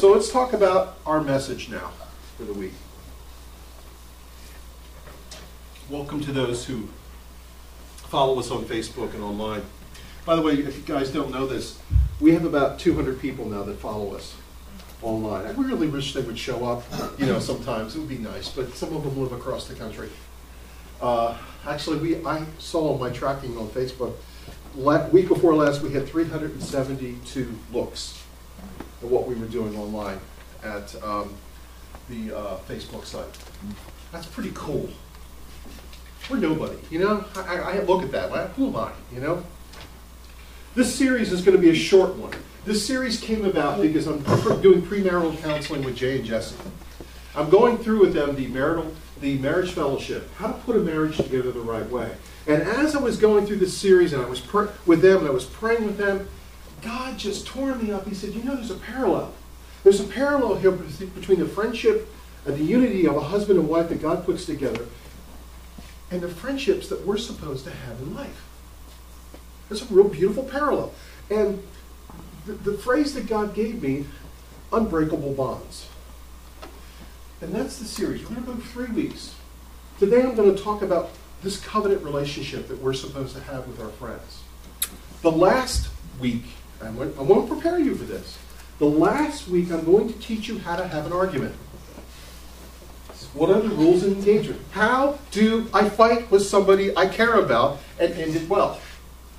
So let's talk about our message now for the week. Welcome to those who follow us on Facebook and online. By the way, if you guys don't know this, we have about 200 people now that follow us online. I really wish they would show up, sometimes. It would be nice, but some of them live across the country. Actually, I saw my tracking on Facebook. Week before last, we had 372 looks at what we were doing online at the Facebook site. That's pretty cool. We're nobody, I look at that. Who am I, This series is going to be a short one. This series came about because I'm doing premarital counseling with Jay and Jesse. I'm going through with them the marriage fellowship, how to put a marriage together the right way. And as I was going through this series and I was with them and I was praying with them, God just tore me up. He said, there's a parallel. There's a parallel here between the friendship and the unity of a husband and wife that God puts together and the friendships that we're supposed to have in life. There's a real beautiful parallel. And the phrase that God gave me, unbreakable bonds. And that's the series. We're going to go 3 weeks. Today I'm going to talk about this covenant relationship that we're supposed to have with our friends. The last week, I won't prepare you for this. The last week I'm going to teach you how to have an argument. What are the rules of engagement? How do I fight with somebody I care about and end it well?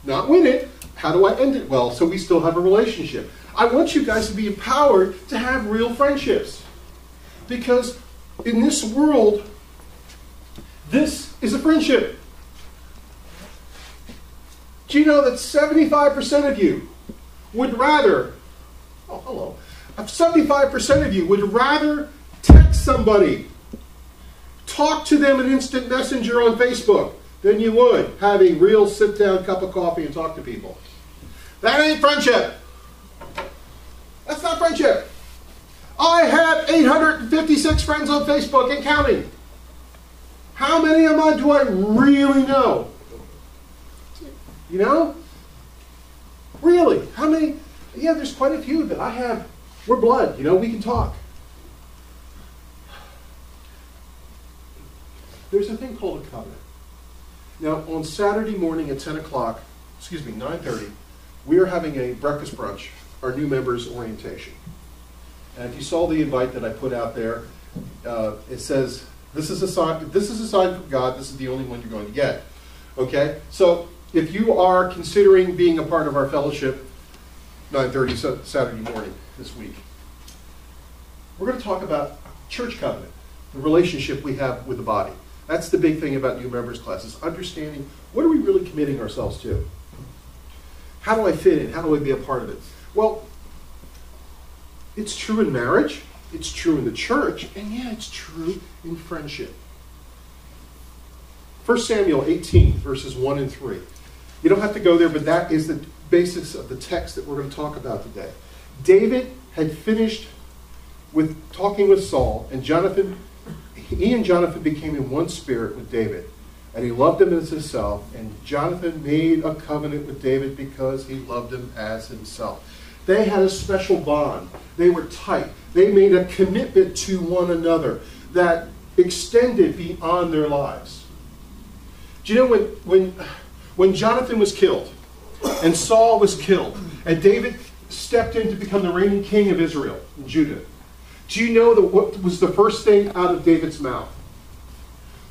Not win it. How do I end it well so we still have a relationship? I want you guys to be empowered to have real friendships. Because in this world, this is a friendship. Do you know that 75% of you would rather, 75% of you would rather text somebody, talk to them in instant messenger on Facebook, than you would have a real sit-down cup of coffee and talk to people. That ain't friendship. That's not friendship. I have 856 friends on Facebook and counting. How many of them do I really know? Really? How many? Yeah, there's quite a few that I have. We're blood, we can talk. There's a thing called a covenant. Now, on Saturday morning at 9:30, we are having a breakfast brunch, our new members orientation. And if you saw the invite that I put out there, it says, this is a sign from God, this is the only one you're going to get. Okay? So, if you are considering being a part of our fellowship, 9:30 Saturday morning this week, we're going to talk about church covenant, the relationship we have with the body. That's the big thing about new members classes, understanding what are we really committing ourselves to? How do I fit in? How do I be a part of it? Well, it's true in marriage, it's true in the church, and yeah, it's true in friendship. 1 Samuel 18, verses 1 and 3. You don't have to go there, but that is the basis of the text that we're going to talk about today. David had finished with talking with Saul, and he and Jonathan became in one spirit with David. And he loved him as himself. And Jonathan made a covenant with David because he loved him as himself. They had a special bond. They were tight. They made a commitment to one another that extended beyond their lives. Do you know when Jonathan was killed and Saul was killed and David stepped in to become the reigning king of Israel and Judah, do you know what was the first thing out of David's mouth?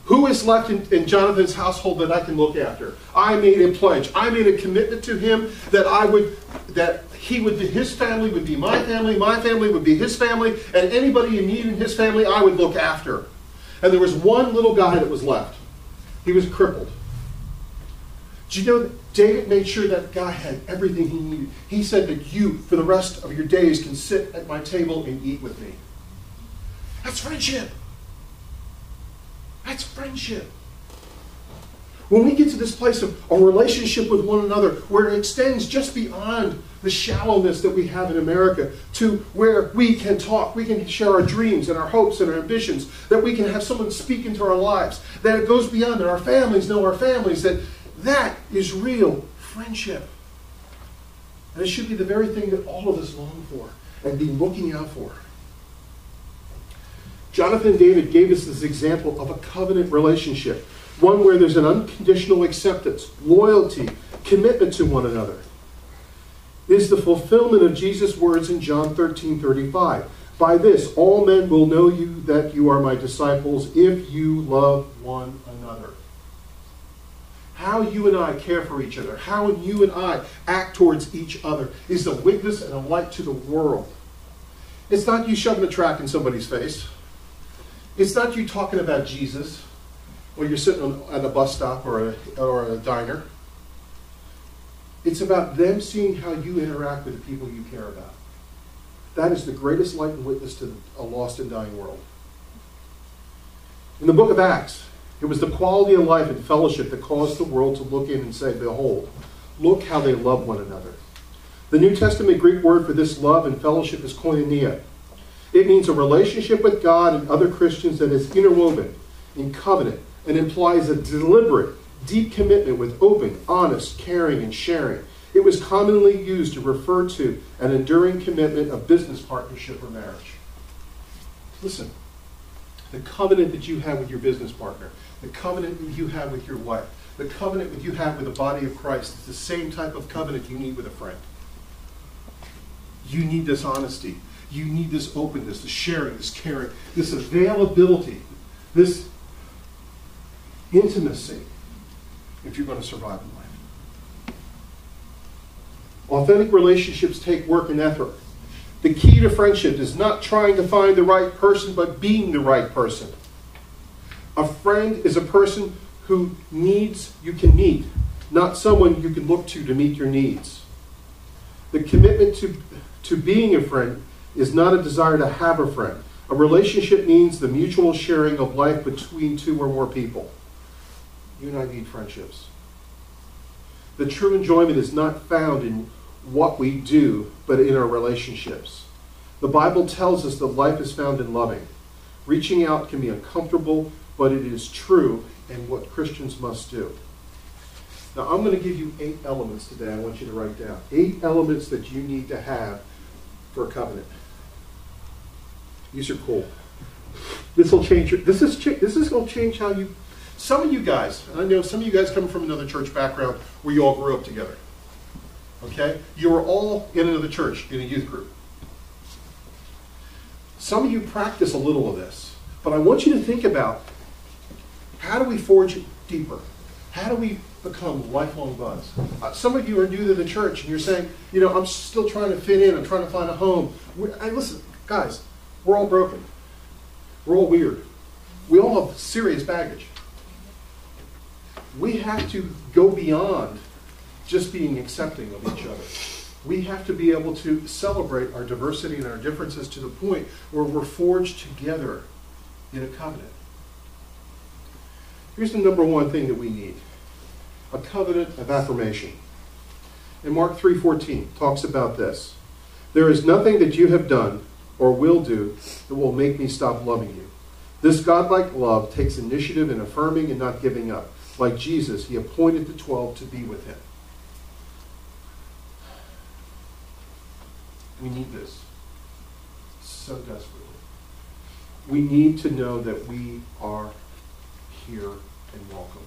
Who is left in Jonathan's household that I can look after? I made a pledge. I made a commitment to him that his family would be my family would be his family, and anybody in need in his family I would look after. And there was one little guy that was left. He was crippled. Do you know that David made sure that guy had everything he needed? He said that you, for the rest of your days, can sit at my table and eat with me. That's friendship. That's friendship. When we get to this place of a relationship with one another where it extends just beyond the shallowness that we have in America to where we can talk, we can share our dreams and our hopes and our ambitions, that we can have someone speak into our lives, that it goes beyond, that our families know our families, that is real friendship. And it should be the very thing that all of us long for. and be looking out for. Jonathan and David gave us this example of a covenant relationship, one where there's an unconditional acceptance, loyalty, commitment to one another. It is the fulfillment of Jesus' words in John 13:35. By this, all men will know you that you are my disciples if you love one another. How you and I care for each other, how you and I act towards each other is a witness and a light to the world. It's not you shoving a tract in somebody's face. It's not you talking about Jesus when you're sitting at a bus stop or a diner. It's about them seeing how you interact with the people you care about. That is the greatest light and witness to a lost and dying world. In the book of Acts, it was the quality of life and fellowship that caused the world to look in and say, behold, look how they love one another. The New Testament Greek word for this love and fellowship is koinonia. It means a relationship with God and other Christians that is interwoven in covenant and implies a deliberate, deep commitment with open, honest, caring, and sharing. It was commonly used to refer to an enduring commitment of business partnership or marriage. Listen, the covenant that you have with your business partner, the covenant that you have with your wife, the covenant that you have with the body of Christ is the same type of covenant you need with a friend. You need this honesty. You need this openness, this sharing, this caring, this availability, this intimacy if you're going to survive in life. Authentic relationships take work and effort. The key to friendship is not trying to find the right person, but being the right person. A friend is a person who you can meet, not someone you can look to meet your needs. The commitment to being a friend is not a desire to have a friend. A relationship means the mutual sharing of life between two or more people. You and I need friendships. The true enjoyment is not found in what we do, but in our relationships. The Bible tells us that life is found in loving. Reaching out can be uncomfortable, but it is true and what Christians must do. Now, I'm going to give you 8 elements today I want you to write down. 8 elements that you need to have for a covenant. These are cool. This will change this is going to change how you... Some of you guys, and I know some of you guys come from another church background where you all grew up together. Okay? You were all in another church, in a youth group. Some of you practice a little of this, but I want you to think about, how do we forge deeper? How do we become lifelong buds? Some of you are new to the church and you're saying, I'm still trying to fit in, I'm trying to find a home. Listen, guys, we're all broken. We're all weird. We all have serious baggage. We have to go beyond just being accepting of each other. We have to be able to celebrate our diversity and our differences to the point where we're forged together in a covenant. Here's the number one thing that we need. A covenant of affirmation. And Mark 3:14 talks about this. There is nothing that you have done or will do that will make me stop loving you. This godlike love takes initiative in affirming and not giving up. Like Jesus, he appointed the 12 to be with him. We need this so desperately. We need to know that we are here and welcome.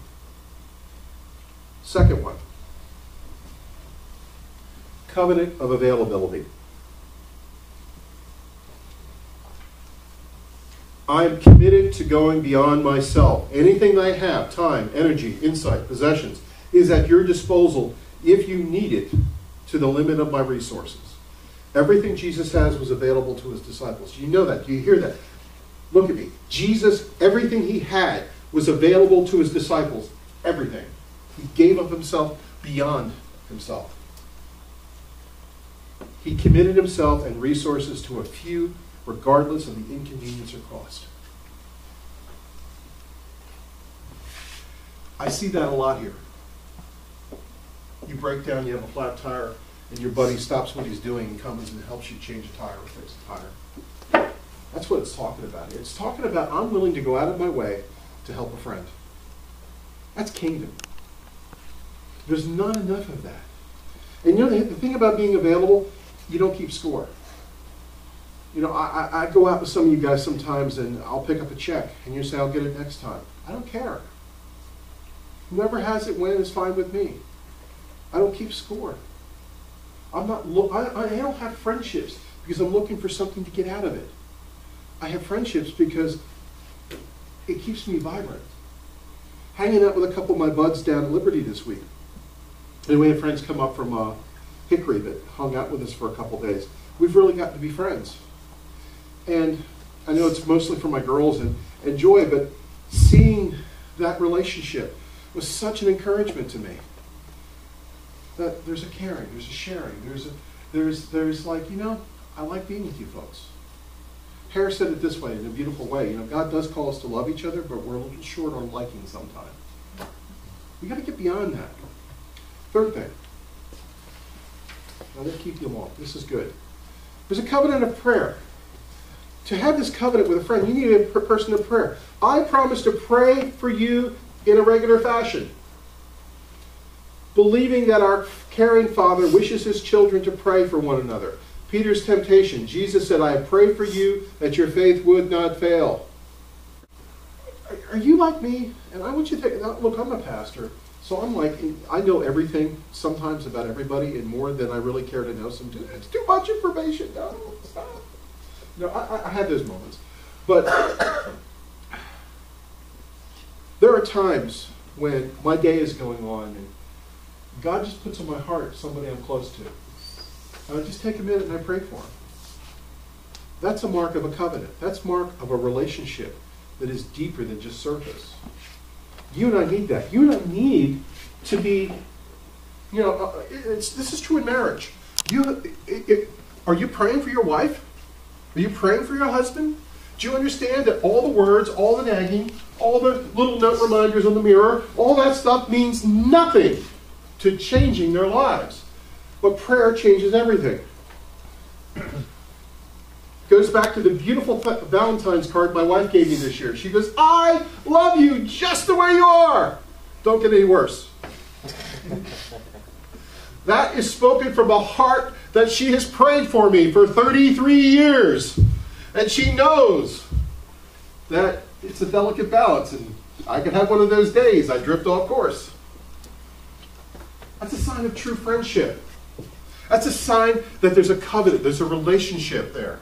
Second one, covenant of availability. I am committed to going beyond myself. Anything I have, time, energy, insight, possessions, is at your disposal if you need it to the limit of my resources. Everything Jesus has was available to his disciples. You know that. You hear that. Look at me. Jesus, everything he had was available to his disciples. Everything. He gave of himself beyond himself. He committed himself and resources to a few, regardless of the inconvenience or cost. I see that a lot here. You break down, you have a flat tire, and your buddy stops what he's doing and comes and helps you change a tire or fix a tire. That's what it's talking about here. It's talking about I'm willing to go out of my way to help a friend. That's kingdom. There's not enough of that. And the thing about being available, you don't keep score. You know, I go out with some of you guys sometimes and I'll pick up a check and you say, I'll get it next time. I don't care. Whoever has it when is fine with me. I don't keep score. I don't have friendships because I'm looking for something to get out of it. I have friendships because it keeps me vibrant. Hanging out with a couple of my buds down at Liberty this week. And we had friends come up from Hickory that hung out with us for a couple days. We've really gotten to be friends. And I know it's mostly for my girls and Joy, but seeing that relationship was such an encouragement to me. That there's a caring, there's a sharing, there's like, you know, I like being with you folks. Hare said it this way, in a beautiful way. You know, God does call us to love each other, but we're a little short on liking sometimes. We got to get beyond that. Third thing. I'm going to keep you long. This is good. There's a covenant of prayer. To have this covenant with a friend, you need a person of prayer. I promise to pray for you in a regular fashion, believing that our caring Father wishes his children to pray for one another. Peter's temptation. Jesus said, I have prayed for you that your faith would not fail. Are you like me? And I want you to think, look, I'm a pastor, so I'm like, I know everything sometimes about everybody and more than I really care to know. It's too much information. No, stop. No, I had those moments. But there are times when my day is going on and God just puts on my heart somebody I'm close to. And I just take a minute and I pray for them. That's a mark of a covenant. That's a mark of a relationship that is deeper than just surface. You and I need that. You and I need to be, you know, this is true in marriage. Are you praying for your wife? Are you praying for your husband? Do you understand that all the words, all the nagging, all the little note reminders on the mirror, all that stuff means nothing to changing their lives? But prayer changes everything. Goes back to the beautiful Valentine's card my wife gave me this year. She goes, I love you just the way you are. Don't get any worse. That is spoken from a heart that she has prayed for me for 33 years. And she knows that it's a delicate balance. And I can have one of those days I drift off course. That's a sign of true friendship. That's a sign that there's a covenant, there's a relationship there.